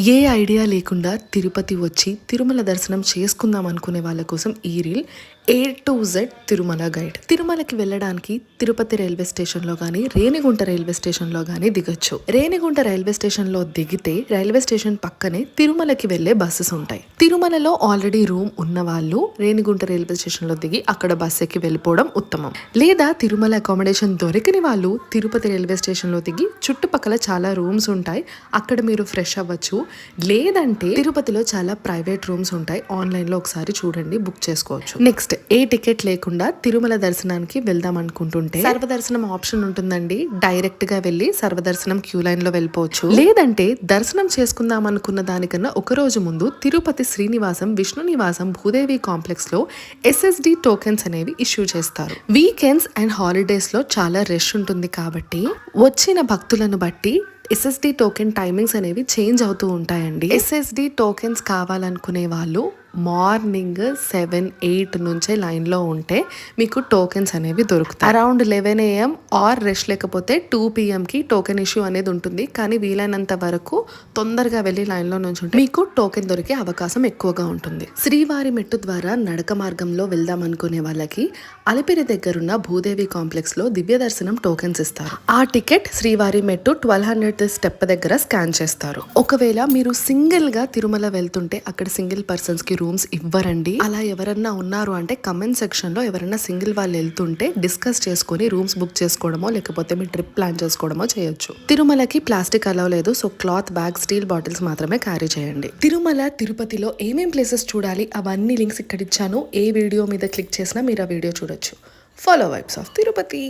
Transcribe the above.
ఏ idea లేకుండా తిరుపతి వచ్చి తిరుమల దర్శనం చేసుకుందాం అనుకునే వాళ్ళ కోసం ఈ reel A to Z Tirumala guide. తిరుమలకి వెళ్ళడానికి తిరుపతి రైల్వే స్టేషన్లో కానీ రేణిగుంట రైల్వే స్టేషన్లో కానీ దిగొచ్చు. రేణిగుంట రైల్వే స్టేషన్లో దిగితే రైల్వే స్టేషన్ పక్కనే తిరుమలకి వెళ్లే బస్సెస్ ఉంటాయి. తిరుమలలో ఆల్రెడీ రూమ్ ఉన్న వాళ్ళు రేణిగుంట రైల్వే స్టేషన్లో దిగి అక్కడ బస్ ఎక్కి వెళ్ళిపోవడం ఉత్తమం. లేదా తిరుమల అకామిడేషన్ దొరికిన వాళ్ళు తిరుపతి రైల్వే స్టేషన్లో దిగి చుట్టుపక్కల చాలా రూమ్స్ ఉంటాయి, అక్కడ మీరు ఫ్రెష్ అవ్వచ్చు. లేదంటే తిరుపతిలో చాలా ప్రైవేట్ రూమ్స్ ఉంటాయి, ఆన్లైన్ లో ఒకసారి చూడండి, బుక్ చేసుకోవచ్చు. నెక్స్ట్, ఏ టికెట్ లేకుండా తిరుమల దర్శనానికి వెళ్దాం అనుకుంటుంటే సర్వదర్శనం ఆప్షన్ ఉంటుందండి. డైరెక్ట్ గా వెళ్లి సర్వదర్శనం క్యూ లైన్ లో వెళ్ళిపోవచ్చు. లేదంటే దర్శనం చేసుకుందాం అనుకున్న దానికన్నా ఒక రోజు ముందు తిరుపతి శ్రీనివాసం, విష్ణు నివాసం, భూదేవి కాంప్లెక్స్ లో SSD టోకెన్స్ అనేవి ఇష్యూ చేస్తారు. వీకెండ్స్ అండ్ హాలిడేస్ లో చాలా రష్ ఉంటుంది కాబట్టి వచ్చిన భక్తులను బట్టి SSD టోకెన్ టైమింగ్స్ అనేవి చేంజ్ అవుతూ ఉంటాయండి. SSD టోకెన్స్ కావాలనుకునే వాళ్ళు మార్నింగ్ 7-8 నుంచే లైన్లో ఉంటే మీకు టోకెన్స్ అనేవి దొరుకుతాయి. అరౌండ్ 11 AM ఆర్ రష్ లేకపోతే 2 PMకి టోకెన్ ఇష్యూ అనేది ఉంటుంది. కానీ వీలైనంత వరకు తొందరగా వెళ్ళి లైన్లో నుంచి ఉంటే మీకు టోకెన్ దొరికే అవకాశం ఎక్కువగా ఉంటుంది. శ్రీవారి మెట్టు ద్వారా నడక మార్గంలో వెళ్దాం అనుకునే వాళ్ళకి అలిపిరి దగ్గరున్న భూదేవి కాంప్లెక్స్ లో దివ్య దర్శనం టోకెన్స్ ఇస్తారు. ఆ టికెట్ శ్రీవారి మెట్టు 1200 స్టెప్ దగ్గర స్కాన్ చేస్తారు. ఒకవేళ మీరు సింగిల్ గా తిరుమల వెళ్తుంటే అక్కడ సింగిల్ పర్సన్స్ కి రూమ్స్ ఇవ్వరండి. అలా ఎవరన్నా ఉన్నారు అంటే కమెంట్ సెక్షన్ లో ఎవరైనా సింగిల్ వాళ్ళు వెళ్తుంటే డిస్కస్ చేసుకుని రూమ్స్ బుక్ చేసుకోవడమో లేకపోతే మీ ట్రిప్ ప్లాన్ చేసుకోవడమో చేయొచ్చు. తిరుమలకి ప్లాస్టిక్ అలౌ లేదు, so cloth bag, steel bottles మాత్రమే క్యారీ చేయండి. తిరుమల తిరుపతిలో ఏమేం ప్లేసెస్ చూడాలి అవన్నీ లింక్స్ ఇక్కడ ఇచ్చాను. ఏ వీడియో మీద క్లిక్ చేసినా మీరు ఆ వీడియో చూడొచ్చు. Follow vibes of Tirupati.